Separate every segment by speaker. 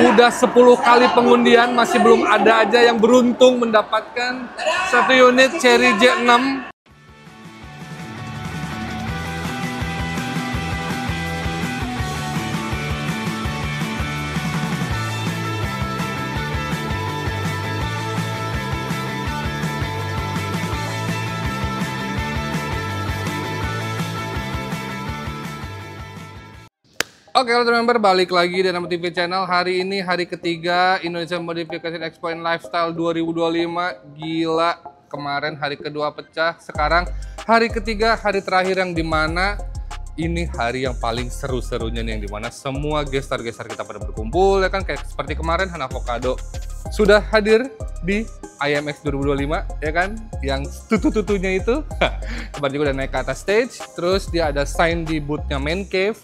Speaker 1: Udah 10 kali pengundian, masih belum ada aja yang beruntung mendapatkan satu unit Cherry J6. Oke, kalau member balik lagi di Nama TV Channel. Hari ini hari ketiga Indonesia Modification Expo and Lifestyle 2025. Gila, kemarin hari kedua pecah, sekarang hari ketiga, hari terakhir yang dimana ini hari yang paling seru-serunya nih, yang dimana semua gestar-gestar kita pada berkumpul ya kan, kayak seperti kemarin Hanavocado sudah hadir di IMX 2025 ya kan, yang tutu-tutunya itu kemarin juga udah naik ke atas stage, terus dia ada sign di boothnya Main Cave.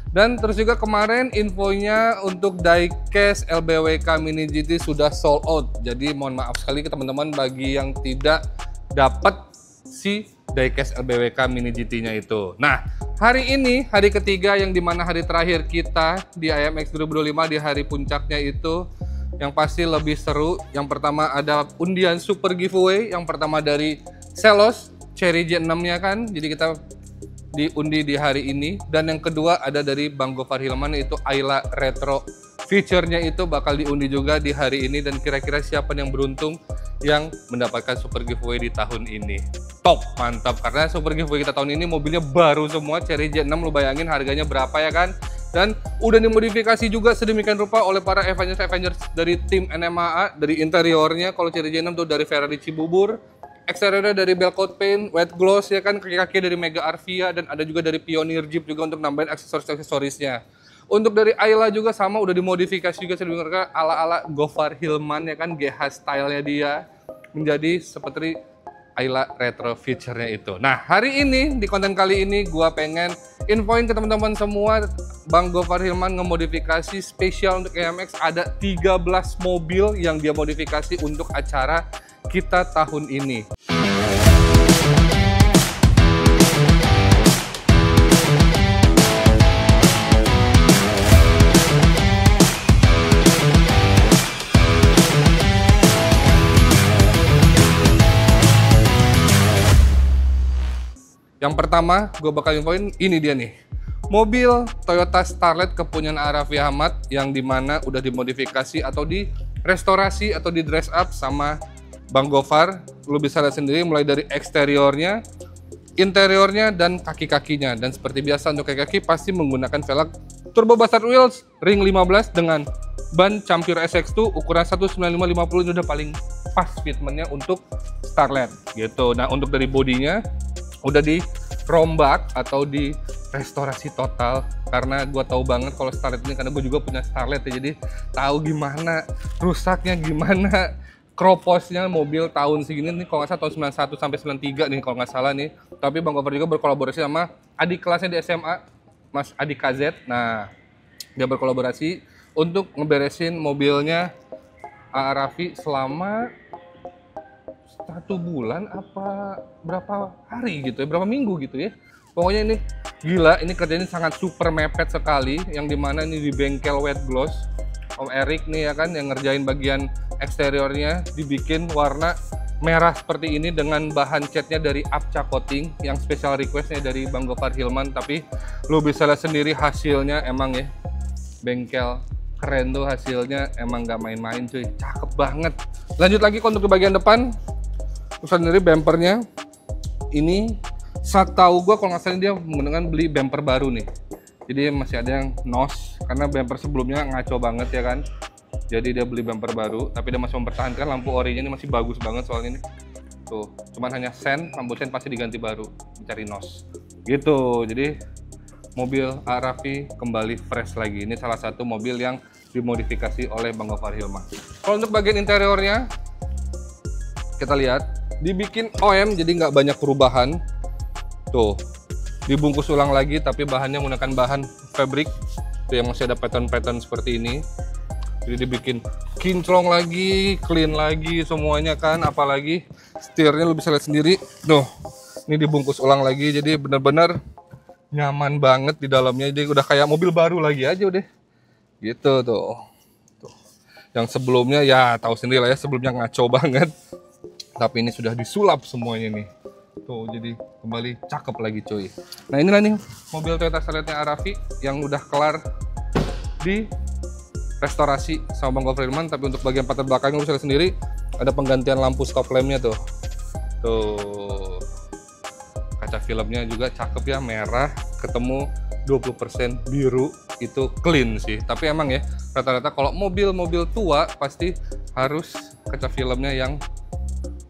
Speaker 1: Dan terus juga kemarin infonya untuk diecast LBWK Mini GT sudah sold out. Jadi mohon maaf sekali ke teman-teman bagi yang tidak dapat si diecast LBWK Mini GT-nya itu. Nah, hari ini hari ketiga yang dimana hari terakhir kita di IMX 2025, di hari puncaknya itu yang pasti lebih seru. Yang pertama ada undian super giveaway. Yang pertama dari Celos Cherry J6-nya kan. Jadi kita diundi di hari ini, dan yang kedua ada dari Bang Gofar Hilman, yaitu Ayla Retro. Feature-nya itu bakal diundi juga di hari ini, dan kira-kira siapa yang beruntung yang mendapatkan super giveaway di tahun ini. Top, mantap, karena super giveaway kita tahun ini mobilnya baru semua, Cherry J6, lu bayangin harganya berapa ya kan? Dan udah dimodifikasi juga sedemikian rupa oleh para Avengers dari tim NMAA, dari interiornya. Kalau Cherry J6 tuh dari Ferrari Cibubur, eksteriornya dari Bell Coat Paint, White Gloss ya kan, kaki-kaki dari Mega Arvia, dan ada juga dari Pioneer Jeep juga untuk nambahin aksesoris-aksesorisnya. Untuk dari Ayla juga sama, udah dimodifikasi juga sebenarnya ala-ala Gofar Hilman ya kan, GH style-nya dia menjadi seperti Ayla Retro feature-nya itu. Nah, hari ini di konten kali ini gua pengen infoin ke teman-teman semua, Bang Gofar Hilman ngemodifikasi spesial untuk IMX, ada 13 mobil yang dia modifikasi untuk acara kita tahun ini. Yang pertama gue bakal infoin, ini dia nih, mobil Toyota Starlet kepunyaan Raffi Ahmad, yang dimana udah dimodifikasi atau direstorasi atau di dress up sama Bang Gofar. Lu bisa lihat sendiri mulai dari eksteriornya, interiornya, dan kaki-kakinya. Dan seperti biasa untuk kaki-kaki pasti menggunakan velg Turbo Bastard Wheels ring 15 dengan ban Campur SX2 ukuran 195/50. Ini udah paling pas fitmentnya untuk Starlet gitu. Nah, untuk dari bodinya udah dirombak atau direstorasi total, karena gue tahu banget kalau Starlet ini, karena gue juga punya Starlet ya, jadi tahu gimana rusaknya, gimana kroposnya mobil tahun segini nih. Kalau nggak salah tahun 91 sampai 93 nih kalau nggak salah nih. Tapi Bang Gofar juga berkolaborasi sama adik kelasnya di SMA, Mas Adik KZ. Nah, dia berkolaborasi untuk ngeberesin mobilnya Raffi selama 1 bulan apa berapa hari gitu ya, berapa minggu gitu ya. Pokoknya ini gila, ini kerjanya sangat super mepet sekali, yang dimana ini di bengkel White Gloss Om Erik nih ya kan, yang ngerjain bagian eksteriornya, dibikin warna merah seperti ini dengan bahan catnya dari Apca Coating, yang special requestnya dari Bang Gofar Hilman. Tapi lu bisa lihat sendiri hasilnya, emang ya bengkel keren tuh hasilnya, emang gak main-main cuy, cakep banget. Lanjut lagi untuk di bagian depan, terus sendiri bumpernya ini, saat tahu gue kalau nggak salah dia menggunakan beli bumper baru nih, jadi masih ada yang nos karena bumper sebelumnya ngaco banget ya kan. Jadi dia beli bumper baru, tapi dia masih mempertahankan lampu orinya, ini masih bagus banget soalnya ini tuh, cuman hanya sen, lampu sen pasti diganti baru, mencari nos gitu. Jadi mobil Raffi kembali fresh lagi. Ini salah satu mobil yang dimodifikasi oleh Bang Gofar Hilman. Kalau untuk bagian interiornya kita lihat dibikin OM, jadi nggak banyak perubahan tuh, dibungkus ulang lagi tapi bahannya menggunakan bahan fabric tuh, yang masih ada pattern-pattern seperti ini. Jadi dibikin kinclong lagi, clean lagi semuanya kan, apalagi setirnya lu bisa lihat sendiri tuh, ini dibungkus ulang lagi, jadi benar-benar nyaman banget di dalamnya. Jadi udah kayak mobil baru lagi aja udah gitu tuh. Yang sebelumnya ya tahu sendiri lah ya, sebelumnya ngaco banget. Tapi ini sudah disulap semuanya nih. Tuh, jadi kembali cakep lagi cuy. Nah inilah nih mobil Toyota Starletnya Arafi yang udah kelar di restorasi sama Bang Gofar Hilman. Tapi untuk bagian pantat belakangnya bisa lihat sendiri, ada penggantian lampu stop lampnya tuh. Tuh, kaca filmnya juga cakep ya, merah ketemu 20% biru, itu clean sih. Tapi emang ya rata-rata kalau mobil-mobil tua pasti harus kaca filmnya yang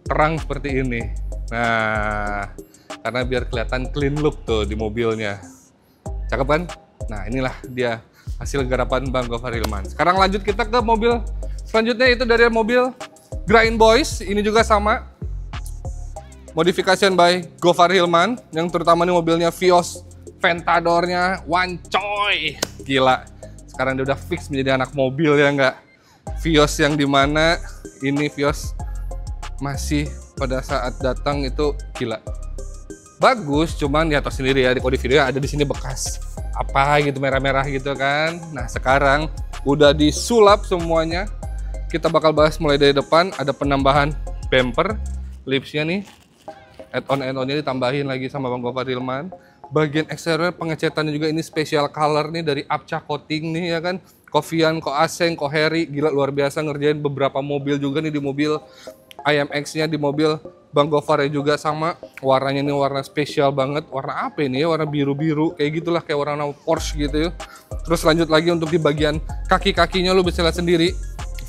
Speaker 1: terang seperti ini. Nah, karena biar kelihatan clean look tuh di mobilnya. Cakep kan? Nah, inilah dia hasil garapan Bang Gofar Hilman. Sekarang lanjut kita ke mobil selanjutnya, itu dari mobil Grind Boys. Ini juga sama, modification by Gofar Hilman, yang terutama nih mobilnya Vios Ventadornya wancoy. Gila, sekarang dia udah fix menjadi anak mobil ya nggak? Vios yang dimana ini Vios masih pada saat datang itu gila bagus, cuman ya tahu sendiri ya, di kode video ada di sini bekas apa gitu merah-merah gitu kan. Nah sekarang udah disulap semuanya. Kita bakal bahas mulai dari depan. Ada penambahan bumper, lipsnya nih, add-onnya ditambahin lagi sama Bang Gofar Hilman. Bagian eksterior pengecatannya juga ini special color nih dari Apca Coating nih ya kan. Kofian, Ko Aseng, Ko Heri, gila luar biasa ngerjain beberapa mobil juga nih. Di mobil IMX-nya, di mobil Bang Gofar juga sama. Warnanya ini warna spesial banget. Warna apa ini ya? Warna biru-biru kayak gitulah, kayak warna Porsche gitu ya. Terus lanjut lagi untuk di bagian kaki-kakinya lu bisa lihat sendiri.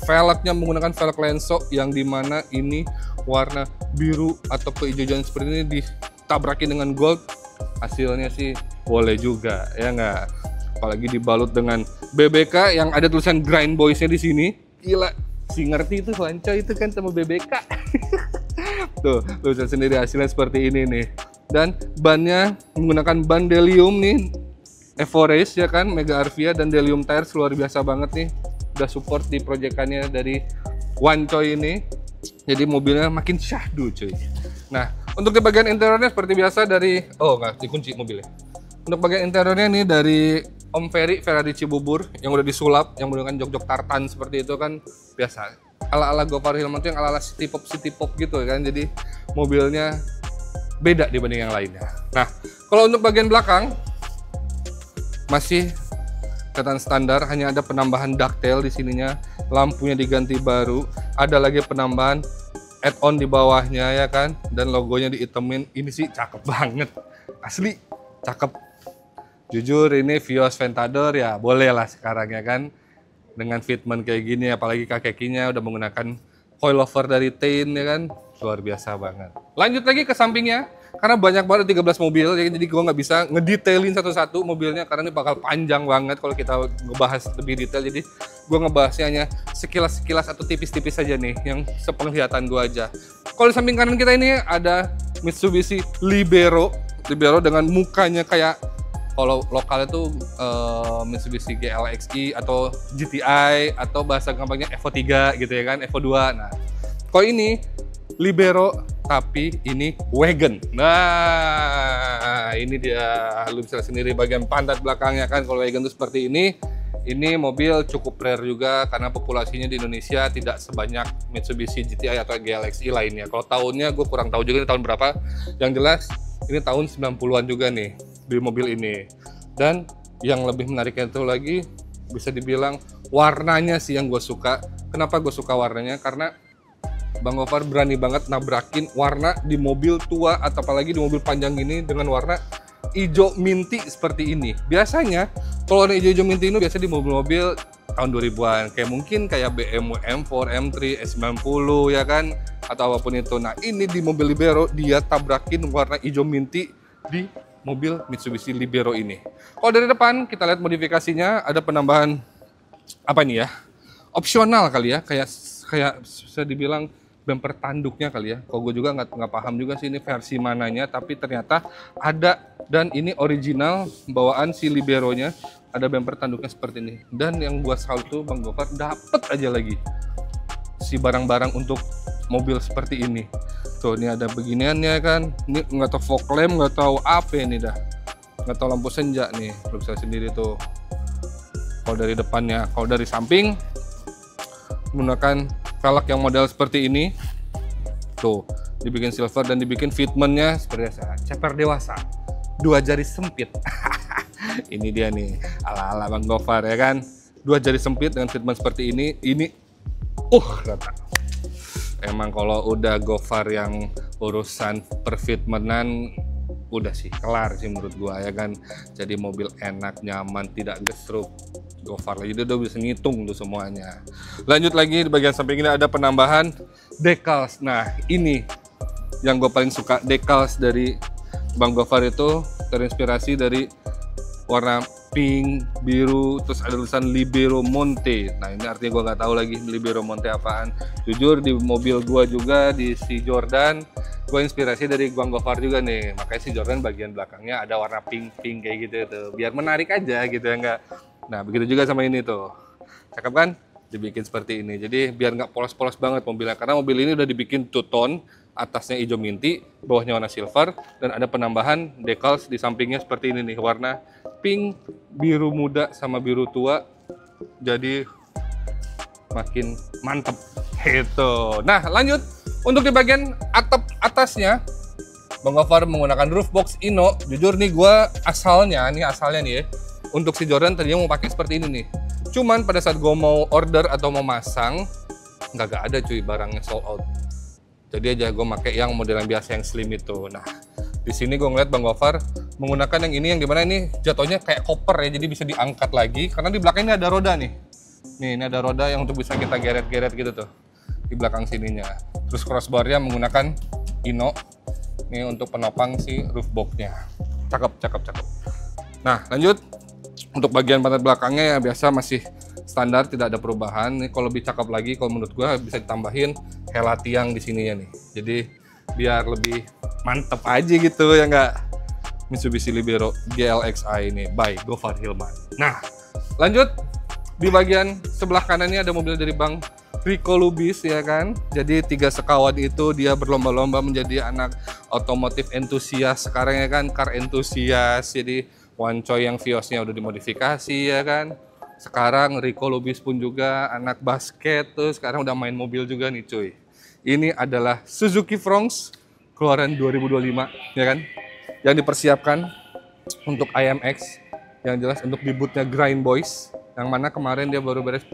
Speaker 1: Velgnya menggunakan velg Lenso yang dimana ini warna biru atau kehijauan seperti ini ditabrakin dengan gold. Hasilnya sih boleh juga ya nggak? Apalagi dibalut dengan BBK yang ada tulisan Grind Boys-nya di sini. Gila, si ngerti itu lancar itu kan sama BBK. Tuh, lu bisa sendiri hasilnya seperti ini nih. Dan bannya menggunakan ban Delium nih, Evo Race ya kan, Mega Arvia dan Delium Tires, luar biasa banget nih. Udah support di proyekannya dari Wancoy ini. Jadi mobilnya makin syahdu cuy. Nah, untuk di bagian interiornya seperti biasa dari, oh nggak dikunci mobilnya. Untuk bagian interiornya nih dari Om Ferrari Cibubur yang udah disulap, yang menggunakan jok-jok tartan seperti itu kan biasa. Ala-ala Gofar Hilman itu yang ala-ala city pop gitu kan. Jadi mobilnya beda dibanding yang lainnya. Nah, kalau untuk bagian belakang masih kelihatan standar, hanya ada penambahan ducktail di sininya, lampunya diganti baru, ada lagi penambahan add-on di bawahnya ya kan, dan logonya diitemin. Ini sih cakep banget, asli cakep. Jujur ini Vios Ventador ya boleh lah sekarang ya kan, dengan fitment kayak gini, apalagi kaki-kakinya udah menggunakan coilover dari Tain ya kan, luar biasa banget. Lanjut lagi ke sampingnya, karena banyak banget 13 mobil, jadi gua nggak bisa ngedetailin satu-satu mobilnya karena ini bakal panjang banget kalau kita ngebahas lebih detail. Jadi gua ngebahasnya hanya sekilas-sekilas atau tipis-tipis saja nih, yang sepenglihatan gua aja. Kalau di samping kanan kita ini ada Mitsubishi Libero dengan mukanya kayak, kalau lokalnya tuh Mitsubishi GLXi atau GTI atau bahasa gampangnya Evo 3 gitu ya kan, Evo 2. Nah, kalau ini Libero tapi ini wagon. Nah, ini dia, lu bisa sendiri bagian pantat belakangnya kan. Kalau wagon tuh seperti ini. Ini mobil cukup rare juga karena populasinya di Indonesia tidak sebanyak Mitsubishi GTI atau GLXi lainnya. Kalau tahunnya gue kurang tahu juga ini tahun berapa. Yang jelas ini tahun 90-an juga nih di mobil ini. Dan yang lebih menariknya itu lagi, bisa dibilang warnanya sih yang gue suka. Kenapa gue suka warnanya? Karena Bang Gofar berani banget nabrakin warna di mobil tua atau apalagi di mobil panjang ini dengan warna hijau minty seperti ini. Biasanya kalau warna hijau minty ini biasa di mobil-mobil tahun 2000-an, kayak mungkin kayak BMW M4, M3, S90 ya kan, atau apapun itu. Nah, ini di mobil Libero dia tabrakin warna hijau minty di mobil Mitsubishi Libero ini. Kalau dari depan kita lihat modifikasinya, ada penambahan apa nih ya? Opsional kali ya, kayak bisa dibilang bumper tanduknya kali ya. Kalau gue juga nggak paham juga sih ini versi mananya, tapi ternyata ada, dan ini original bawaan si Liberonya, ada bumper tanduknya seperti ini. Dan yang buat salut tuh Bang Gofar dapet aja lagi si barang-barang untuk mobil seperti ini. Tuh, ini ada beginiannya kan. Ini nggak tahu fog lamp, nggak tahu apa ini dah. Nggak tahu lampu senja nih. Lo bisa sendiri tuh. Kalau dari depannya, kalau dari samping menggunakan velg yang model seperti ini. Tuh, dibikin silver dan dibikin fitmentnya seperti biasa, ceper dewasa, 2 jari sempit. Ini dia nih, ala-ala Bang Gofar ya kan, 2 jari sempit dengan fitment seperti ini. Rata. Emang kalau udah Gofar yang urusan perfitmentan udah sih kelar sih menurut gua ya kan. Jadi mobil enak, nyaman, tidak gesruk. Gofar lagi udah bisa ngitung tuh semuanya. Lanjut lagi di bagian samping ini ada penambahan decals. Nah, ini yang gue paling suka, decals dari Bang Gofar itu terinspirasi dari warna pink, biru, terus ada tulisan Libero Monte. Nah, ini artinya gue nggak tahu lagi Libero Monte apaan. Jujur di mobil gue juga di si Jordan, gue inspirasi dari Bang Gofar juga nih. Makanya si Jordan bagian belakangnya ada warna pink kayak gitu tuh, biar menarik aja gitu ya enggak. Nah, begitu juga sama ini tuh, cakep kan? Dibikin seperti ini, jadi biar nggak polos-polos banget mobilnya, karena mobil ini udah dibikin two tone, atasnya hijau minty, bawahnya warna silver, dan ada penambahan decals di sampingnya seperti ini nih, warna pink, biru muda sama biru tua, jadi makin mantep gitu. Nah, lanjut untuk di bagian atap atasnya, Bang Gofar menggunakan roof box Ino. Jujur nih, gue asalnya nih ya, untuk si Jordan tadinya mau pakai seperti ini nih. Cuman pada saat gue mau order atau mau masang, nggak ada cuy, barangnya sold out. Jadi aja gue pakai yang model yang biasa yang slim itu. Nah, di sini gue ngeliat Bang Gofar menggunakan yang ini, yang dimana ini jatuhnya kayak koper ya, jadi bisa diangkat lagi. Karena di belakang ini ada roda nih. Nih, ini ada roda yang untuk bisa kita geret-geret gitu tuh di belakang sininya. Terus crossbarnya menggunakan Ino. Ini untuk penopang si roof box-nya. Cakep. Nah, lanjut. Untuk bagian pantat belakangnya ya biasa masih standar, tidak ada perubahan. Nih kalau lebih cakep lagi, kalau menurut gua bisa ditambahin hela tiang di sininya nih. Jadi biar lebih mantep aja gitu ya nggak. Mitsubishi Libero GLXi ini by Gofar Hilman. Nah, lanjut di bagian sebelah kanannya ada mobil dari Bang Rico Lubis ya kan. Jadi 3 sekawan itu dia berlomba-lomba menjadi anak otomotif entusias sekarang ya kan, car entusias. Jadi Wancoy yang Viosnya udah dimodifikasi ya kan. Sekarang Rico Lubis pun juga anak basket tuh, sekarang udah main mobil juga nih cuy. Ini adalah Suzuki Fronx keluaran 2025 ya kan. Yang dipersiapkan untuk IMX, yang jelas untuk debutnya Grind Boys, yang mana kemarin dia baru beres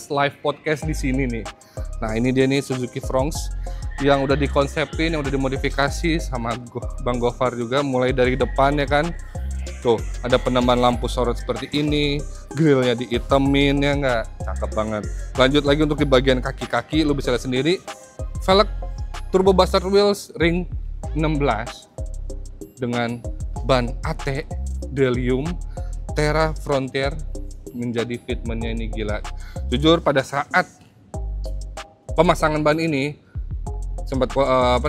Speaker 1: live podcast di sini nih. Nah, ini dia nih Suzuki Fronx yang udah dikonsepin, yang udah dimodifikasi sama Bang Gofar juga, mulai dari depan ya kan. Tuh, ada penambahan lampu sorot seperti ini, grillnya diitemin ya nggak, cakep banget. Lanjut lagi untuk di bagian kaki-kaki, lu bisa lihat sendiri, velg Turbo Buster Wheels ring 16 dengan ban AT Delium Terra Frontier menjadi fitmentnya ini gila. Jujur pada saat pemasangan ban ini sempat apa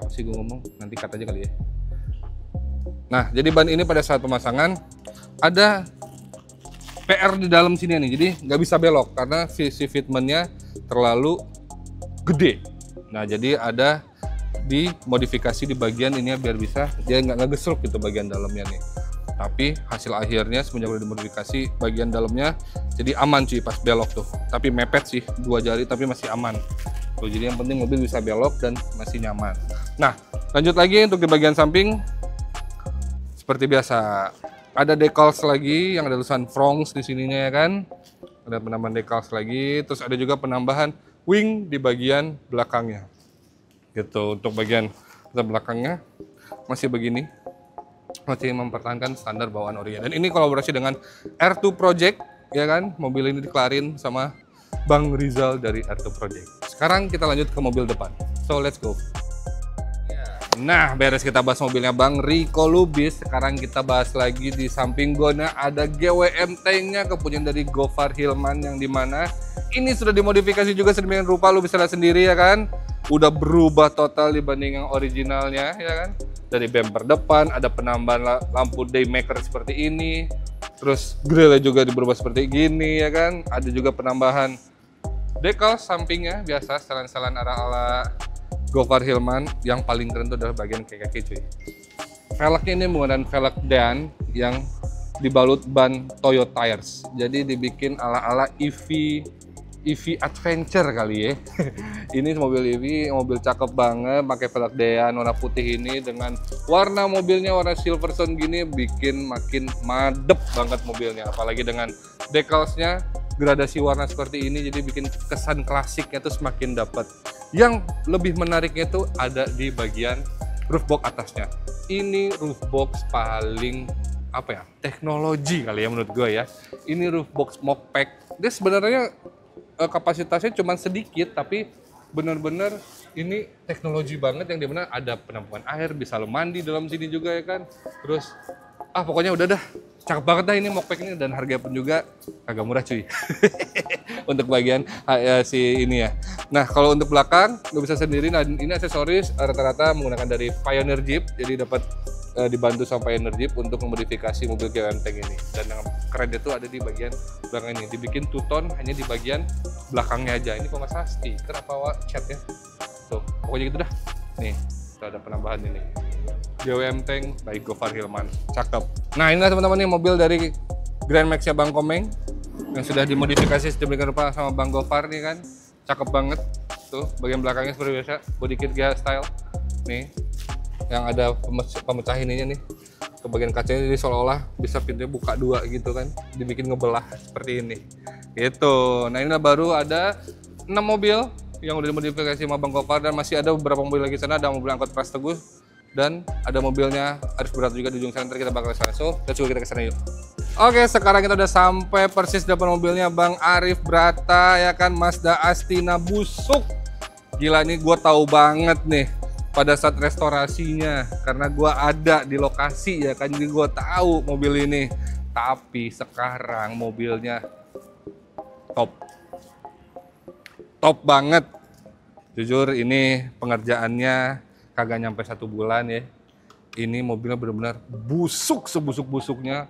Speaker 1: sih gue ngomong, nanti kata aja kali ya. Nah, jadi ban ini pada saat pemasangan ada PR di dalam sini nih, jadi nggak bisa belok karena si fitmentnya terlalu gede. Nah, jadi ada dimodifikasi di bagian ini biar bisa dia nggak ngegesruk gitu bagian dalamnya nih. Tapi hasil akhirnya semenjak udah dimodifikasi bagian dalamnya jadi aman cuy pas belok tuh. Tapi mepet sih 2 jari tapi masih aman. Tuh, jadi yang penting mobil bisa belok dan masih nyaman. Nah, lanjut lagi untuk di bagian samping. Seperti biasa, ada decals lagi yang ada tulisan Fronx di sininya ya kan. Ada penambahan decals lagi, terus ada juga penambahan wing di bagian belakangnya. Gitu, untuk bagian belakangnya masih begini. Masih mempertahankan standar bawaan ori. Dan ini kolaborasi dengan R2 Project ya kan. Mobil ini dikelarin sama Bang Rizal dari R2 Project. Sekarang kita lanjut ke mobil depan. So, let's go. Nah, beres kita bahas mobilnya Bang Rico Lubis, sekarang kita bahas lagi di samping gona ada GWM tanknya kepunyaan dari Gofar Hilman, yang dimana ini sudah dimodifikasi juga sedemikian rupa, lu bisa lihat sendiri ya kan. Udah berubah total dibanding yang originalnya ya kan. Dari bumper depan ada penambahan lampu daymaker seperti ini, terus grillnya juga berubah seperti gini ya kan. Ada juga penambahan decal sampingnya biasa, setelan-setelan ala-ala Gofar Hilman. Yang paling keren itu adalah bagian kaki cuy. Velgnya ini menggunakan velg Dan yang dibalut ban Toyo Tires. Jadi dibikin ala-ala EV adventure kali ya. Ini mobil EV, mobil cakep banget, pakai velg Dean warna putih ini dengan warna mobilnya warna Silverstone gini, bikin makin madep banget mobilnya. Apalagi dengan decalsnya gradasi warna seperti ini, jadi bikin kesan klasiknya tuh semakin dapat. Yang lebih menariknya tuh ada di bagian roof box atasnya. Ini roof box paling apa ya, teknologi kali ya menurut gue ya. Ini roof box Mokpek. Dia sebenarnya kapasitasnya cuma sedikit, tapi bener-bener ini teknologi banget yang dimana ada penampungan air, bisa lo mandi dalam sini juga ya kan. Terus pokoknya udah dah, cakep banget dah ini Mokpek ini, dan harga pun juga agak murah cuy. Untuk bagian si ini ya. Nah kalau untuk belakang lo bisa sendiri. Nah ini aksesoris rata-rata menggunakan dari Pioneer Jeep, jadi dapat dibantu sama Pioneer Jeep untuk memodifikasi mobil GWM-Tank ini. Dan yang kerennya tuh ada di bagian belakang ini, dibikin two-tone hanya di bagian belakangnya aja. Ini kalau nggak salah stiker apa cat ya, tuh pokoknya gitu dah. Nih kita ada penambahan ini GWM-Tank by Gofar Hilman, cakep. Nah inilah teman-teman nih mobil dari Grand Max-nya Bang Komeng yang sudah dimodifikasi sedemikian rupa sama Bang Gofar nih kan, cakep banget. Tuh bagian belakangnya seperti biasa, body kit GH style nih, yang ada pemecah ininya nih ke bagian kacanya, jadi seolah-olah bisa pintunya buka dua gitu kan, dibikin ngebelah seperti ini gitu. Nah inilah baru ada 6 mobil yang udah dimodifikasi sama Bang Gofar, dan masih ada beberapa mobil lagi sana. Ada mobil angkot Pras Teguh dan ada mobilnya Arif Berat juga di ujung sana. Nanti kita bakal ke sana, so let's go, kita ke sana yuk. Oke, sekarang kita udah sampai persis depan mobilnya Bang Arif Brata ya kan, Mazda Astina busuk. Gila nih, gue tahu banget nih pada saat restorasinya karena gue ada di lokasi ya kan, jadi gue tahu mobil ini. Tapi sekarang mobilnya top banget. Jujur ini pengerjaannya kagak nyampe 1 bulan ya. Ini mobilnya benar-benar busuk sebusuk-busuknya,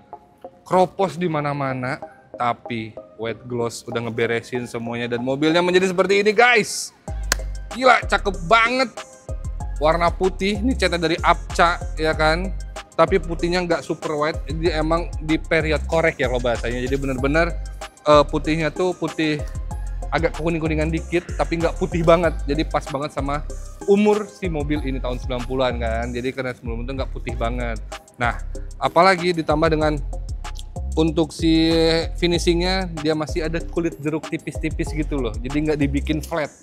Speaker 1: kropos di mana-mana, tapi white gloss udah ngeberesin semuanya dan mobilnya menjadi seperti ini guys. Gila, cakep banget. Warna putih, ini catnya dari Apca ya kan, tapi putihnya nggak super white, jadi emang di period korek ya kalau bahasanya. Jadi bener-bener putihnya tuh putih agak kuning-kuningan dikit, tapi nggak putih banget, jadi pas banget sama umur si mobil ini, tahun 90-an kan, jadi karena sebelum itu nggak putih banget. Nah apalagi ditambah dengan untuk si finishingnya, dia masih ada kulit jeruk tipis-tipis gitu loh, jadi nggak dibikin flat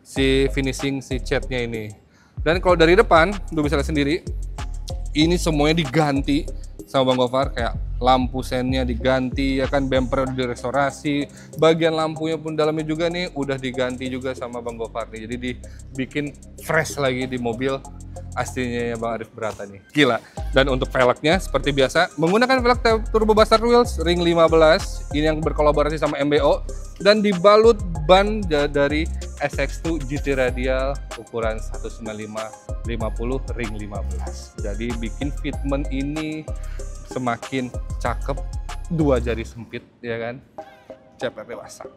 Speaker 1: si finishing si catnya ini. Dan kalau dari depan, lu bisa lihat sendiri, ini semuanya diganti sama Bang Gofar, kayak lampu sennya diganti ya kan, bumper udah direstorasi, bagian lampunya pun dalamnya juga nih udah diganti juga sama Bang Gofar nih, jadi dibikin fresh lagi di mobil aslinya ya Bang Arif Brata nih. Gila. Dan untuk velgnya seperti biasa menggunakan velg Turbo Buster Wheels ring 15 ini yang berkolaborasi sama MBO, dan dibalut ban dari SX2 GT Radial ukuran 195/50 ring 15. Jadi bikin fitment ini semakin cakep, 2 jari sempit ya kan, CPR dewasa.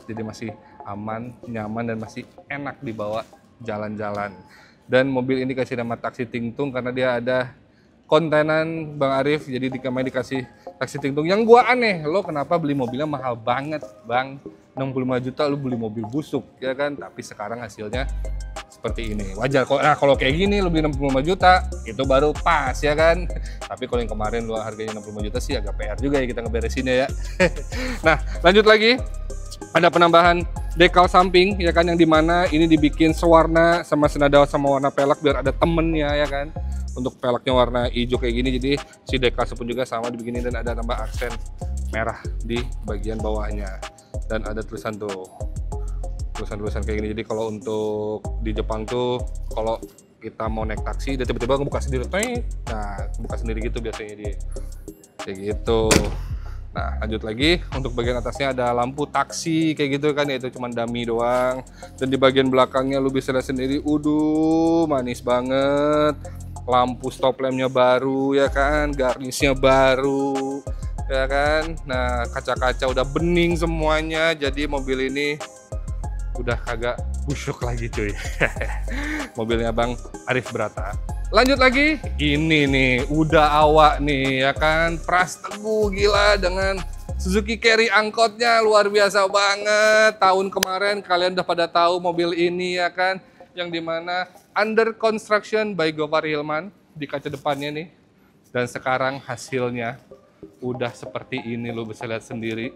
Speaker 1: Jadi masih aman, nyaman, dan masih enak dibawa jalan-jalan. Dan mobil ini kasih nama taksi tingtung karena dia ada kontenan Bang Arif, jadi dikasih taksi tingtung. Yang gua aneh, lo kenapa beli mobilnya mahal banget Bang, 65 juta lu beli mobil busuk ya kan, tapi sekarang hasilnya seperti ini. Wajar kok. Nah kalau kayak gini lu beli 65 juta itu baru pas ya kan, tapi kalau yang kemarin lu harganya 65 juta sih agak PR juga ya kita ngeberesinnya ya. Nah lanjut lagi, ada penambahan dekal samping ya kan, yang dimana ini dibikin sewarna sama senada sama warna pelek biar ada temennya ya kan. Untuk peleknya warna hijau kayak gini, jadi si dekal pun juga sama dibikinin, dan ada tambah aksen merah di bagian bawahnya, dan ada tulisan tulisan kayak gini. Jadi kalau untuk di Jepang tuh kalau kita mau naik taksi dia tiba-tiba ngebuka sendiri, nah buka sendiri gitu biasanya dia kayak gitu. Nah lanjut lagi, untuk bagian atasnya ada lampu taksi kayak gitu kan, yaitu cuman dummy doang. Dan di bagian belakangnya lu bisa lihat sendiri, manis banget. Lampu stop lampnya baru ya kan, garnisnya baru ya kan. Nah kaca-kaca udah bening semuanya, jadi mobil ini udah kagak busuk lagi cuy. Mobilnya Bang Arif Brata Lanjut lagi, ini nih udah awak nih ya kan, Pras Teguh gila dengan Suzuki Carry angkotnya luar biasa banget. Tahun kemarin kalian udah pada tahu mobil ini ya kan, yang dimana under construction by Gofar Hilman di kaca depannya nih. Dan sekarang hasilnya udah seperti ini, lo bisa lihat sendiri.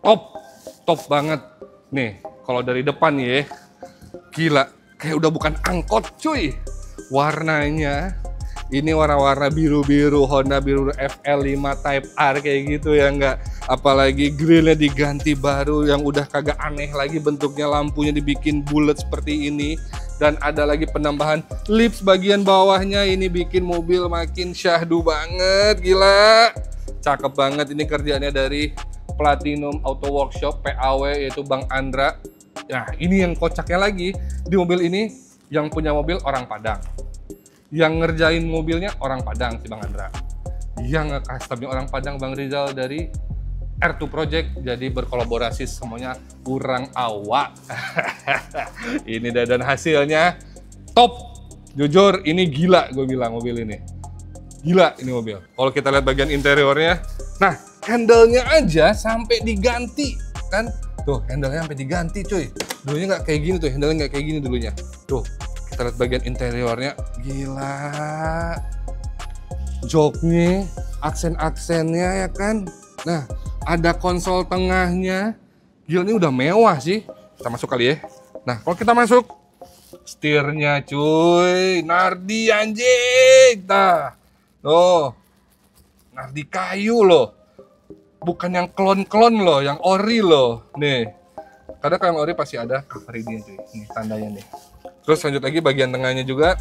Speaker 1: Top banget. Nih, kalau dari depan ya, gila, kayak udah bukan angkot cuy. Warnanya ini warna-warna biru-biru, Honda biru FL5 Type R kayak gitu ya enggak. Apalagi grillnya diganti baru yang udah kagak aneh lagi bentuknya, lampunya dibikin bulat seperti ini. Dan ada lagi penambahan lips bagian bawahnya, ini bikin mobil makin syahdu banget, gila. Cakep banget, ini kerjaannya dari Platinum Auto Workshop PAW yaitu Bang Andra. Nah ini yang kocaknya lagi, di mobil ini yang punya mobil orang Padang, yang ngerjain mobilnya orang Padang si Bang Andra, yang nge-customnya orang Padang Bang Rizal dari R2 Project. Jadi berkolaborasi semuanya kurang awak. Ini dan hasilnya top. Jujur ini gila, gue bilang mobil ini gila ini mobil. Kalau kita lihat bagian interiornya, nah handle-nya aja sampai diganti kan. Tuh, handle-nya sampai diganti cuy. Dulunya nggak kayak gini tuh, handle-nya nggak kayak gini dulunya. Tuh, kita lihat bagian interiornya, gila. Joknya, aksen-aksennya ya kan. Nah, ada konsol tengahnya. Gila, ini udah mewah sih. Kita masuk kali ya. Nah, kalau kita masuk, setirnya cuy, Nardi anjing. Nah, tuh, Nardi kayu loh. Bukan yang klon-klon loh, yang ori loh. Nih, kadang kalau yang ori pasti ada cover ini cuy. Ini tandanya nih. Terus lanjut lagi bagian tengahnya juga,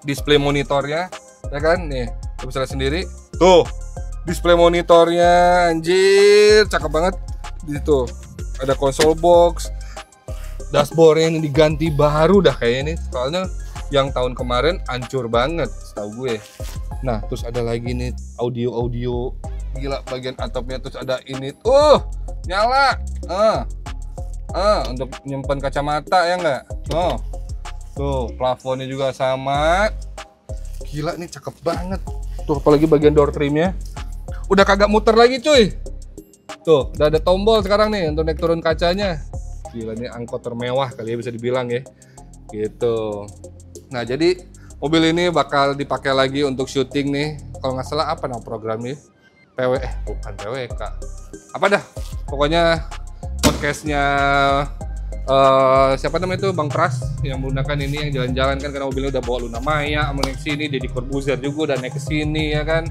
Speaker 1: display monitornya, ya kan? Nih, lu bisa lihat sendiri. Tuh, display monitornya, anjir, cakep banget. Di situ ada console box, dashboardnya ini diganti baru dah kayak ini. Soalnya yang tahun kemarin hancur banget, setahu gue. Nah, terus ada lagi nih audio. Gila, bagian atapnya terus ada ini. Nyala. Untuk nyimpan kacamata ya enggak? Tuh, plafonnya juga sama. Gila nih cakep banget. Tuh, apalagi bagian door trimnya. Udah kagak muter lagi cuy. Tuh, udah ada tombol sekarang nih untuk naik turun kacanya. Gila nih angkot termewah kali ya bisa dibilang ya. Gitu. Nah, jadi mobil ini bakal dipakai lagi untuk syuting nih. Kalau nggak salah apa nama programnya? Bukan PWK. Apa dah? Pokoknya podcastnya siapa namanya itu Bang Pras yang menggunakan ini, yang jalan-jalan kan karena mobilnya udah bawa Luna Maya, mau naik sini, Deddy Corbuzier juga udah naik ke sini ya kan.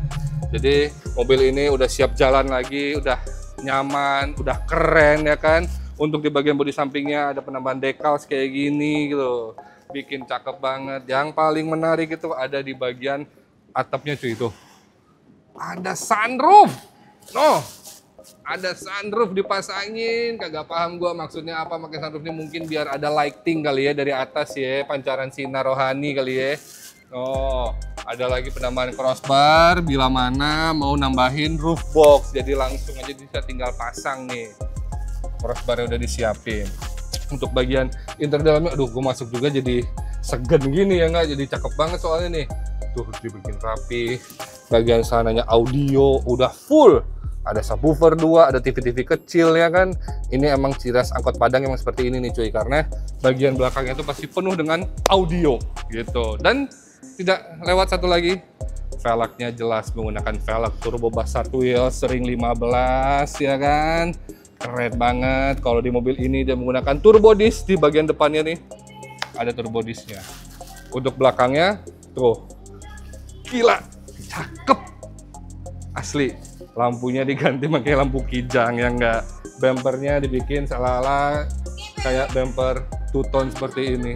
Speaker 1: Jadi mobil ini udah siap jalan lagi, udah nyaman, udah keren ya kan. Untuk di bagian bodi sampingnya ada penambahan decals kayak gini gitu. Bikin cakep banget. Yang paling menarik itu ada di bagian atapnya cuy itu. Ada sunroof. Ada sunroof dipasangin. Kagak paham gua maksudnya apa pakai sunroof ini, mungkin biar ada lighting kali ya dari atas ya, pancaran sinar rohani kali ya. Ada lagi penambahan crossbar bila mana mau nambahin roof box. Jadi langsung aja bisa tinggal pasang nih. Crossbarnya udah disiapin. Untuk bagian interior dalamnya, aduh gue masuk juga jadi segen gini ya nggak, jadi cakep banget soalnya nih. Tuh dibikin rapi. Bagian sananya audio udah full. Ada subwoofer 2, ada TV-TV kecil ya kan. Ini emang ciri khas angkot Padang emang seperti ini nih cuy, karena bagian belakangnya itu pasti penuh dengan audio gitu. Dan tidak lewat satu lagi, velgnya jelas menggunakan velg turbo Basart Wheels sering 15 ya kan. Keren banget. Kalau di mobil ini dia menggunakan turbo disc di bagian depannya nih. Ada turbo discnya. Untuk belakangnya tuh. Gila, cakep. Asli. Lampunya diganti pakai lampu kijang ya enggak. Bumpernya dibikin ala-ala kayak bumper two-tone seperti ini.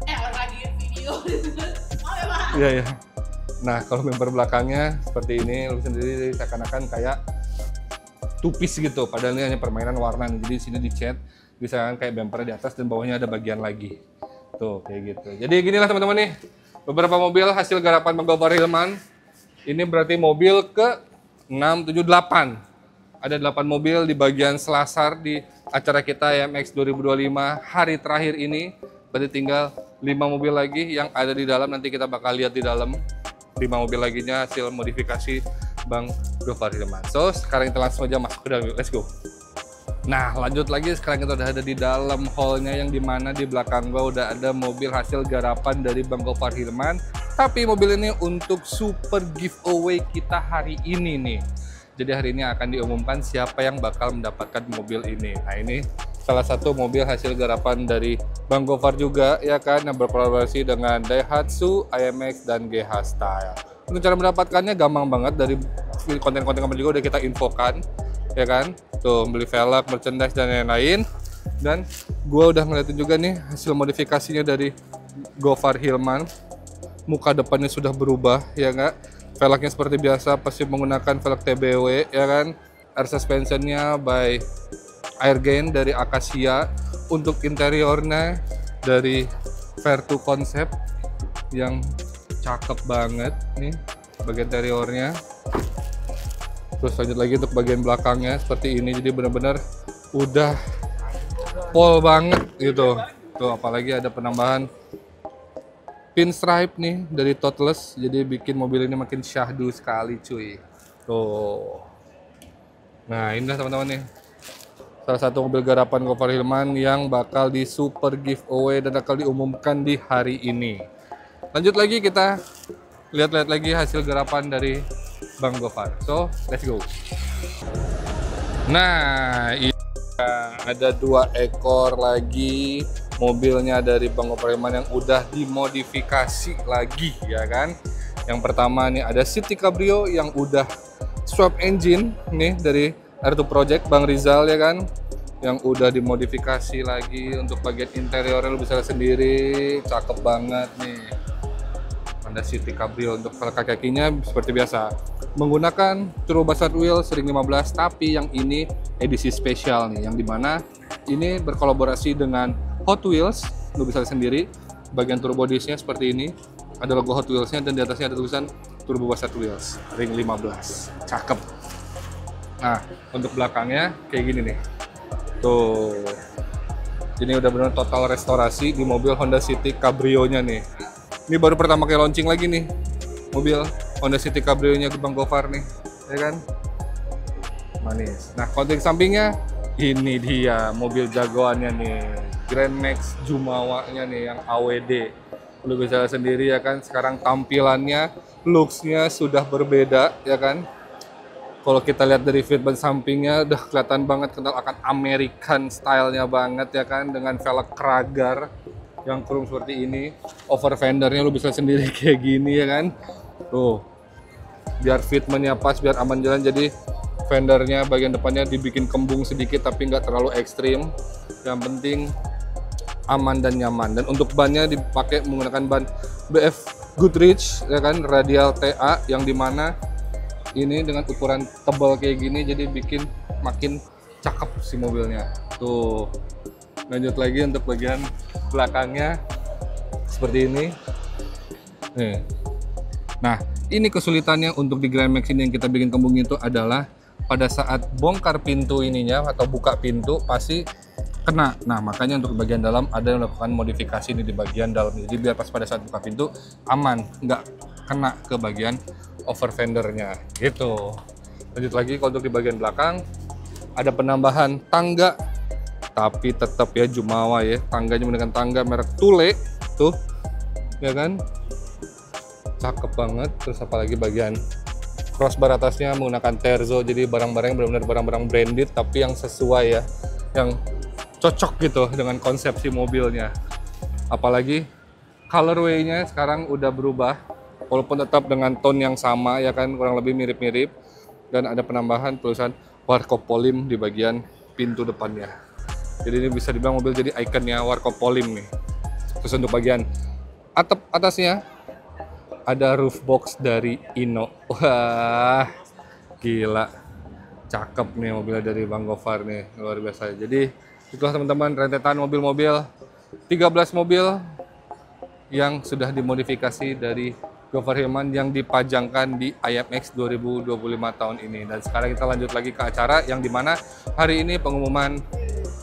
Speaker 2: Lagi video.
Speaker 1: Iya ya. Nah, kalau bumper belakangnya seperti ini, lu sendiri seakan-akan kayak tupis gitu, padahal ini hanya permainan warna nih. Jadi sini dicat, bisa kayak bumper di atas dan bawahnya ada bagian lagi. Tuh, kayak gitu. Jadi ginilah teman-teman nih, beberapa mobil hasil garapan Bang Gofar Hilman. Ini berarti mobil ke 6, 7, 8. Ada 8 mobil di bagian selasar di acara kita IMX 2025 hari terakhir ini. Berarti tinggal 5 mobil lagi yang ada di dalam, nanti kita bakal lihat di dalam 5 mobil laginya hasil modifikasi Bang Gofar Hilman. So sekarang kita langsung aja masuk ke dalam, let's go. Nah lanjut lagi, sekarang kita udah ada di dalam hallnya, yang dimana di belakang gua udah ada mobil hasil garapan dari Bang Gofar Hilman. Tapi mobil ini untuk super giveaway kita hari ini nih. Jadi hari ini akan diumumkan siapa yang bakal mendapatkan mobil ini. Nah ini salah satu mobil hasil garapan dari Bang Gofar juga ya kan, yang berkolaborasi dengan Daihatsu, IMX, dan GH Style. Untuk cara mendapatkannya gampang banget, dari konten-konten kami juga udah kita infokan ya kan. Tuh beli velg, merchandise, dan lain-lain. Dan gue udah ngeliatin juga nih hasil modifikasinya dari Gofar Hilman. Muka depannya sudah berubah ya enggak. Velgnya seperti biasa pasti menggunakan velg TBW ya kan. Air suspensionnya by Airgain dari Acacia. Untuk interiornya dari Vertu Concept yang cakep banget nih bagian interiornya. Terus lanjut lagi untuk bagian belakangnya seperti ini, jadi benar-benar udah pol banget gitu. Tuh apalagi ada penambahan pinstripe nih dari Totless, jadi bikin mobil ini makin syahdu sekali cuy. Tuh. Nah inilah teman-teman nih, salah satu mobil garapan Gofar Hilman yang bakal di super giveaway dan bakal diumumkan di hari ini. Lanjut lagi, kita lihat-lihat lagi hasil garapan dari Bang Gofar. So, let's go. Nah, ini ada 2 ekor lagi mobilnya dari Bang Gofar Hilman yang udah dimodifikasi lagi ya kan. Yang pertama nih ada City Cabrio yang udah swap engine nih dari R2 Project Bang Rizal ya kan, yang udah dimodifikasi lagi. Untuk bagian interiornya lu bisa lihat sendiri, cakep banget nih. Ada City Cabrio. Untuk velg kaki-kakinya seperti biasa menggunakan turbo Bassett wheels ring 15, tapi yang ini edisi spesial nih, yang dimana ini berkolaborasi dengan Hot Wheels. Lu bisa lihat sendiri bagian turbo discnya seperti ini, ada logo Hot Wheelsnya, dan di atasnya ada tulisan turbo Bassett wheels ring 15. Cakep. Nah untuk belakangnya kayak gini nih, tuh ini udah benar total restorasi di mobil Honda City Cabrio nya nih. Ini baru pertama kali launching lagi nih mobil Honda City Cabrio nya Bang Gofar nih ya kan, manis. Nah konten sampingnya ini dia mobil jagoannya nih, Grand Max Jumawa nya nih yang AWD. Lu bisa lihat sendiri ya kan, sekarang tampilannya, looksnya sudah berbeda ya kan. Kalau kita lihat dari feedback sampingnya udah kelihatan banget kenal akan American stylenya banget ya kan, dengan velg Kragar yang chrome seperti ini. Over fendernya lu bisa sendiri kayak gini ya kan. Tuh, biar fitmentnya pas, biar aman jalan, jadi fendernya bagian depannya dibikin kembung sedikit tapi nggak terlalu ekstrim. Yang penting aman dan nyaman. Dan untuk bannya dipakai menggunakan ban BF Goodrich ya kan, radial TA, yang dimana ini dengan ukuran tebal kayak gini jadi bikin makin cakep si mobilnya. Tuh lanjut lagi untuk bagian belakangnya seperti ini nih. Nah ini kesulitannya untuk di Grand Max ini yang kita bikin kembung itu adalah pada saat bongkar pintu ininya atau buka pintu pasti kena. Nah makanya untuk bagian dalam ada yang melakukan modifikasi ini di bagian dalam, jadi biar pas pada saat buka pintu aman, nggak kena ke bagian over fendernya gitu. Lanjut lagi, kalau untuk di bagian belakang ada penambahan tangga, tapi tetap ya Jumawa ya, tangganya menggunakan tangga merek Thule tuh ya kan, cakep banget. Terus apalagi bagian crossbar atasnya menggunakan Terzo, jadi barang-barang benar-benar barang-barang branded tapi yang sesuai ya, yang cocok gitu dengan konsepsi mobilnya. Apalagi colorway-nya sekarang udah berubah, walaupun tetap dengan tone yang sama ya kan, kurang lebih mirip-mirip. Dan ada penambahan tulisan Warkop Polim di bagian pintu depannya. Jadi ini bisa dibilang mobil jadi ikonnya Warkop Polim nih. Terus untuk bagian atap atasnya ada roof box dari Inno. Wah gila, cakep nih mobilnya dari Bang Gofar nih, luar biasa. Jadi itulah teman-teman rentetan mobil-mobil, 13 mobil yang sudah dimodifikasi dari Gofar Hilman yang dipajangkan di IMX 2025 tahun ini. Dan sekarang kita lanjut lagi ke acara yang dimana hari ini pengumuman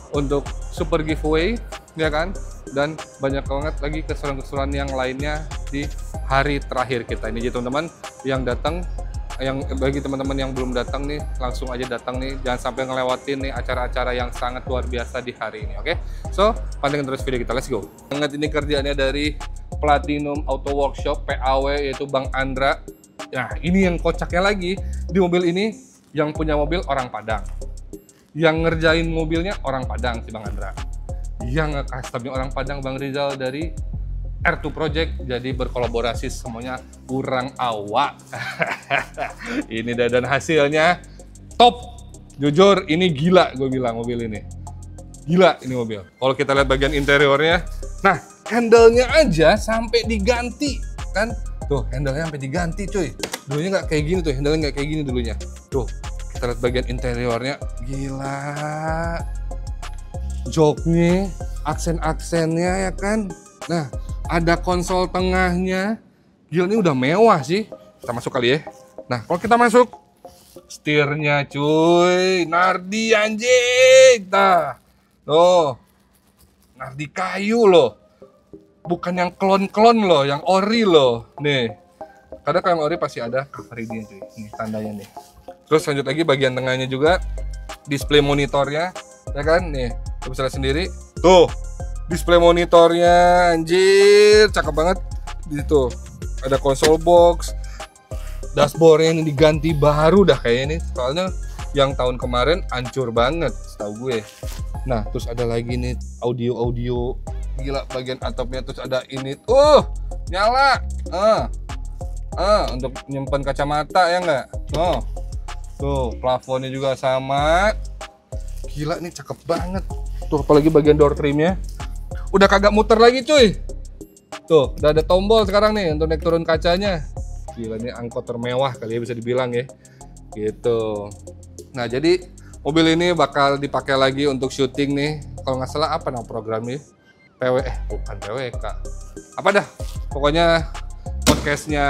Speaker 1: untuk super giveaway ya kan, dan banyak banget lagi keseruan-keseruan yang lainnya di hari terakhir kita ini. Jadi teman-teman yang datang, yang bagi teman-teman yang belum datang nih, langsung aja datang nih, jangan sampai ngelewatin nih acara-acara yang sangat luar biasa di hari ini. Oke, so pantengin terus video kita, let's go. Banget ini kerjaannya dari Platinum Auto Workshop PAW, yaitu Bang Andra. Nah, ini yang kocaknya lagi, di mobil ini yang punya mobil orang Padang, yang ngerjain mobilnya orang Padang si Bang Andra, yang nge-customnya orang Padang Bang Rizal dari R2 Project. Jadi berkolaborasi semuanya kurang awak. Ini dan hasilnya top. Jujur ini gila, gue bilang mobil ini gila ini mobil. Kalau kita lihat bagian interiornya, nah handle-nya aja sampai diganti kan. Tuh handle-nya sampai diganti cuy. Dulunya nggak kayak gini tuh, handle-nya nggak kayak gini dulunya. Tuh kita lihat bagian interiornya, gila. Joknya, aksen-aksennya ya kan. Nah, ada konsol tengahnya. Gila, ini udah mewah sih. Kita masuk kali ya. Nah, kalau kita masuk, setirnya cuy, Nardi anjing. Nah, tuh, Nardi kayu loh. Bukan yang klon-klon loh, yang ori loh. Nih, kadang kalau yang ori pasti ada cover ini cuy. Ini tandanya nih. Terus lanjut lagi bagian tengahnya juga, display monitornya, ya kan? Nih, lu bisa lihat sendiri. Tuh, display monitornya, anjir, cakep banget. Di situ ada console box, dashboardnya ini diganti baru dah kayak ini. Soalnya yang tahun kemarin hancur banget, setahu gue. Nah, terus ada lagi nih audio, gila bagian atapnya. Terus ada ini, nyala, untuk nyimpan kacamata ya nggak? Tuh, plafonnya juga sama. Gila nih cakep banget. Tuh apalagi bagian door trimnya udah kagak muter lagi cuy. Tuh udah ada tombol sekarang nih untuk naik turun kacanya. Gila nih angkot termewah kali ya bisa dibilang ya gitu. Nah jadi mobil ini bakal dipakai lagi untuk syuting nih. Kalau nggak salah apa nama programnya, bukan PWK apa dah, pokoknya podcastnya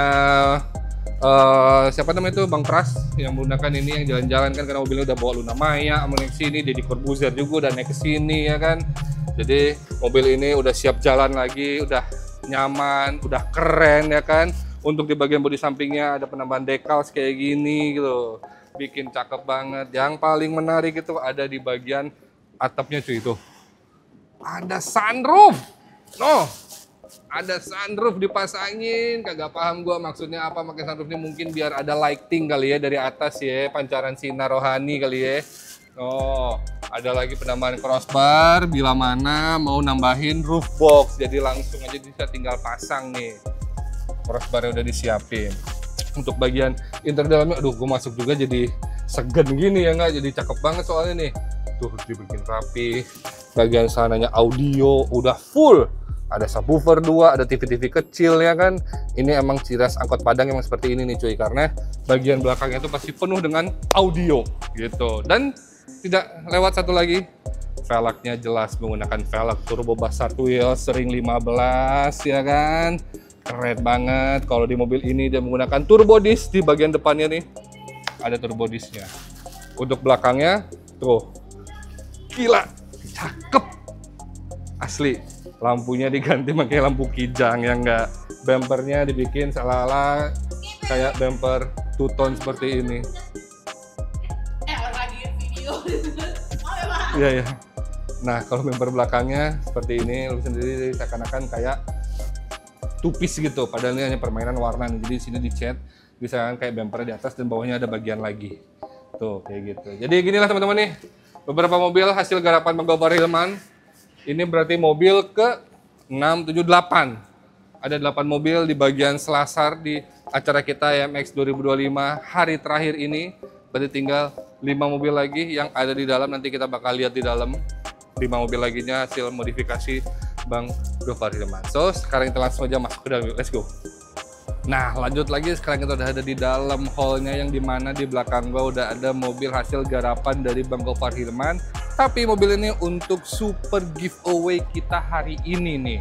Speaker 1: siapa namanya itu Bang Pras yang menggunakan ini, yang jalan-jalan kan, karena mobilnya udah bawa Luna Maya, mau naik sini, Deddy Corbuzier juga udah naik ke sini ya kan. Jadi mobil ini udah siap jalan lagi, udah nyaman, udah keren ya kan. Untuk di bagian bodi sampingnya ada penambahan decals kayak gini gitu, bikin cakep banget. Yang paling menarik itu ada di bagian atapnya cuy, itu ada sunroof. Ada sunroof dipasangin, kagak paham gua maksudnya apa pakai sunroof ini. Mungkin biar ada lighting kali ya dari atas ya, pancaran sinar rohani kali ya. Ada lagi penambahan crossbar bila mana mau nambahin roof box, jadi langsung aja bisa tinggal pasang nih. Crossbarnya udah disiapin. Untuk bagian interior dalamnya, aduh gua masuk juga jadi segen gini ya nggak, jadi cakep banget soalnya nih. Tuh dibikin rapi. Bagian sananya audio udah full. Ada subwoofer 2, ada TV-TV kecil ya kan. Ini emang ciri khas angkot Padang emang seperti ini nih cuy, karena bagian belakangnya itu pasti penuh dengan audio gitu. Dan tidak lewat satu lagi, velgnya jelas menggunakan velg turbo Bassat Wheels sering 15 ya kan. Keren banget. Kalau di mobil ini dia menggunakan turbo disc. Di bagian depannya nih ada turbo discnya. Untuk belakangnya tuh, gila, cakep asli. Lampunya diganti pakai lampu kijang ya enggak. Bumpernya dibikin ala-ala kayak bumper two-tone seperti ini.
Speaker 2: Lagi video.
Speaker 1: Iya ya. Nah kalau bumper belakangnya seperti ini, lu sendiri seakan-akan kayak tupis gitu. Padahal ini hanya permainan warna nih. Jadi sini dicat, bisa kayak bumper di atas dan bawahnya ada bagian lagi. Tuh kayak gitu. Jadi ginilah teman-teman nih, beberapa mobil hasil garapan Bang Gofar Hilman. Ini berarti mobil ke 678. Ada 8 mobil di bagian selasar di acara kita IMX 2025 hari terakhir ini. Berarti tinggal 5 mobil lagi yang ada di dalam. Nanti kita bakal lihat di dalam 5 mobil laginya hasil modifikasi Bang Gofar Hilman. So sekarang kita langsung aja masuk ke dalam. Let's go. Nah lanjut lagi, sekarang kita udah ada di dalam hallnya, yang dimana di belakang gua udah ada mobil hasil garapan dari Bang Gofar Hilman. Tapi mobil ini untuk super giveaway kita hari ini nih.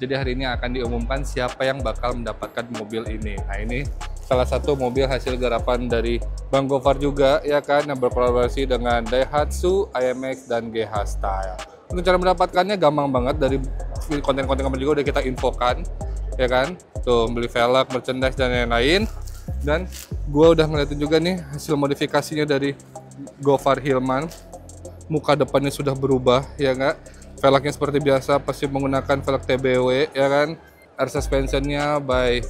Speaker 1: Jadi hari ini akan diumumkan siapa yang bakal mendapatkan mobil ini. Nah ini salah satu mobil hasil garapan dari Bang Gofar juga ya kan, yang berkolaborasi dengan Daihatsu, IMX, dan GH Style. Untuk cara mendapatkannya gampang banget, dari konten-konten kemarin juga udah kita infokan, ya kan? Tuh, beli velg, merchandise dan lain-lain. Dan gue udah ngeliatin juga nih hasil modifikasinya dari Gofar Hilman. Muka depannya sudah berubah, ya nggak? Velgnya seperti biasa, pasti menggunakan velg TBW, ya kan? Air suspensionnya by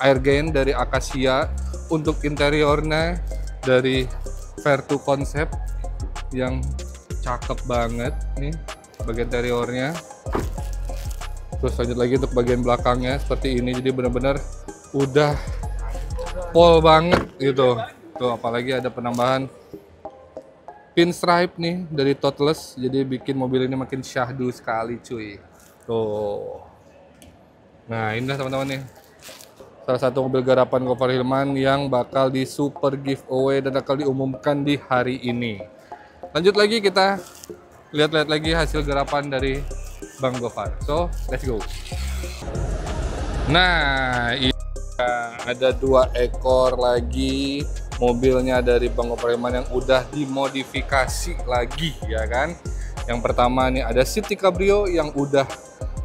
Speaker 1: Airgain dari Acacia. Untuk interiornya dari Vertu Concept yang cakep banget nih bagian interiornya. Terus lanjut lagi untuk bagian belakangnya seperti ini, jadi benar-benar udah pol banget gitu. Tuh, apalagi ada penambahan pinstripe nih dari Toothless, jadi bikin mobil ini makin syahdu sekali cuy. Tuh, nah inilah teman-teman nih salah satu mobil garapan Gofar Hilman yang bakal di super giveaway dan bakal diumumkan di hari ini. Lanjut lagi, kita lihat-lihat lagi hasil garapan dari Bang Gofar. So, let's go. Nah, ini ada 2 ekor lagi mobilnya dari Bang Gofar Hilman yang udah dimodifikasi lagi, ya kan? Yang pertama nih ada City Cabrio yang udah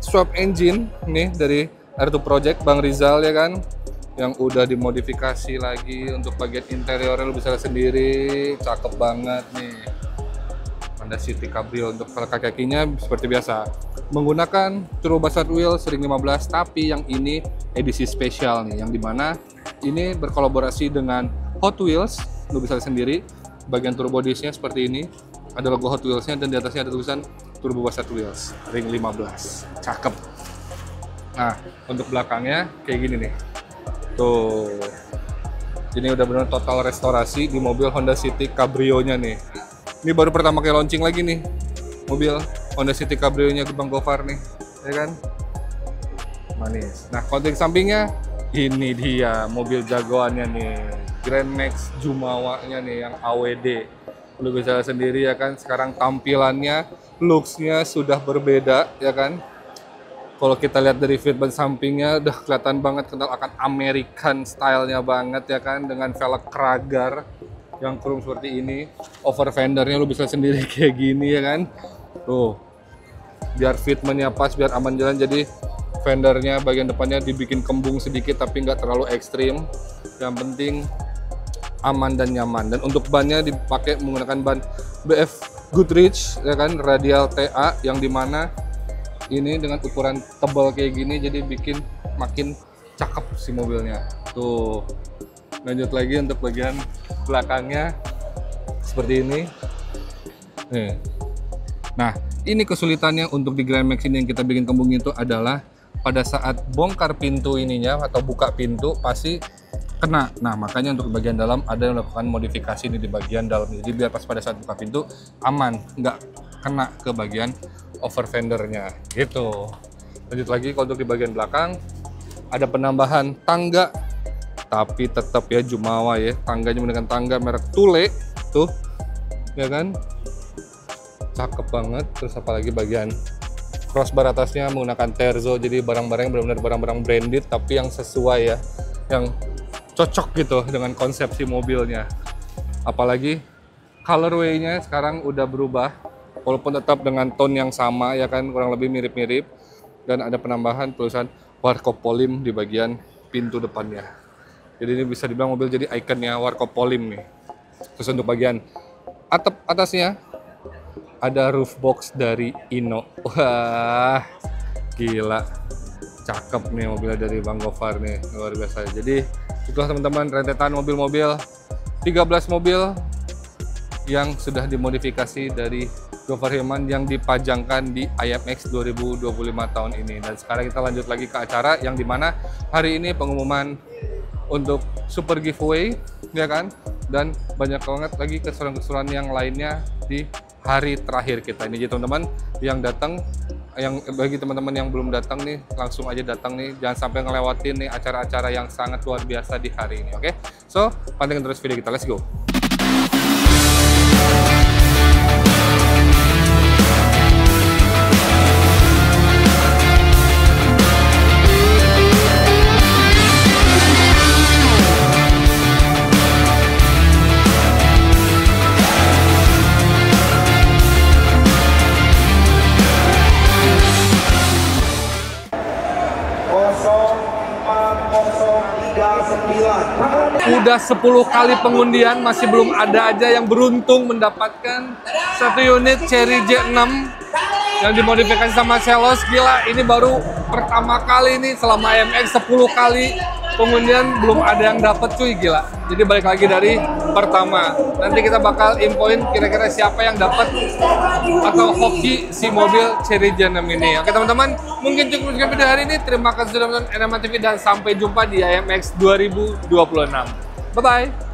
Speaker 1: swap engine nih dari R2 Project Bang Rizal, ya kan, yang udah dimodifikasi lagi. Untuk bagian interiornya lu bisa lihat sendiri, cakep banget nih. Honda City Cabrio. Untuk velg kaki-kakinya seperti biasa menggunakan turbo Buzzard wheels ring 15, tapi yang ini edisi spesial nih, yang dimana ini berkolaborasi dengan Hot Wheels. Lu bisa lihat sendiri bagian turbo disc-nya seperti ini, ada logo Hot Wheels-nya dan di atasnya ada tulisan turbo Buzzard wheels ring 15. Cakep. Nah, untuk belakangnya kayak gini nih. Tuh. Ini udah benar total restorasi di mobil Honda City Cabrio-nya nih. Ini baru pertama kali launching lagi nih mobil Honda City Cabrio-nya Bang Gofar nih, ya kan? Manis. Nah, konten sampingnya ini dia mobil jagoannya nih, Grand Max Jumawa-nya nih yang AWD. Lu bisa lihat sendiri, ya kan, sekarang tampilannya, looks-nya sudah berbeda, ya kan? Kalau kita lihat dari fitment sampingnya udah kelihatan banget kenal akan American style-nya banget, ya kan, dengan velg Kragar yang chrome seperti ini. Over fendernya lu bisa sendiri kayak gini, ya kan. Tuh, biar fitmentnya pas, biar aman jalan, jadi fendernya bagian depannya dibikin kembung sedikit tapi nggak terlalu ekstrim. Yang penting aman dan nyaman. Dan untuk bannya dipakai menggunakan ban BF Goodrich, ya kan, radial TA, yang dimana ini dengan ukuran tebal kayak gini jadi bikin makin cakep si mobilnya. Tuh, lanjut lagi untuk bagian belakangnya seperti ini nih. Nah, ini kesulitannya untuk di Grand Max ini yang kita bikin kembung itu adalah pada saat bongkar pintu ininya atau buka pintu pasti kena. Nah, makanya untuk bagian dalam ada yang melakukan modifikasi ini di bagian dalam, jadi biar pas pada saat buka pintu aman, nggak kena ke bagian over fendernya gitu. Lanjut lagi, kalau untuk di bagian belakang ada penambahan tangga, tapi tetap ya Jumawa ya, tangganya menggunakan tangga merek Thule tuh, ya kan, cakep banget. Terus apalagi bagian crossbar atasnya menggunakan Terzo, jadi barang-barang benar-benar barang-barang branded tapi yang sesuai ya, yang cocok gitu dengan konsepsi mobilnya. Apalagi colorway-nya sekarang udah berubah, walaupun tetap dengan tone yang sama, ya kan, kurang lebih mirip-mirip, dan ada penambahan tulisan Warkop Polim di bagian pintu depannya. Jadi ini bisa dibilang mobil jadi ikonnya Warkop Polim nih. Terus untuk bagian atap atasnya ada roof box dari Inno. Wah, gila, cakep nih mobilnya dari Bang Gofar nih, luar biasa. Jadi itulah teman-teman rentetan mobil-mobil, 13 mobil yang sudah dimodifikasi dari Gofar Hilman yang dipajangkan di IMX 2025 tahun ini. Dan sekarang kita lanjut lagi ke acara yang dimana hari ini pengumuman untuk super giveaway, ya kan, dan banyak banget lagi keseruan-keseruan yang lainnya di hari terakhir kita ini. Jadi teman-teman yang datang, yang bagi teman-teman yang belum datang nih, langsung aja datang nih, jangan sampai ngelewatin nih acara-acara yang sangat luar biasa di hari ini. Oke, so pantengin terus video kita, let's go. Udah 10 kali pengundian, masih belum ada aja yang beruntung mendapatkan satu unit Cherry J6 yang dimodifikasi sama Celos. Gila, ini baru pertama kali nih selama MX 10 kali pengundian belum ada yang dapat, cuy, gila. Jadi balik lagi dari pertama. Nanti kita bakal infoin kira-kira siapa yang dapat atau hoki si mobil Cherry J6 ini. Oke teman-teman, mungkin cukup sekian video hari ini. Terima kasih sudah menonton NMA TV dan sampai jumpa di IMX 2026. Bye-bye.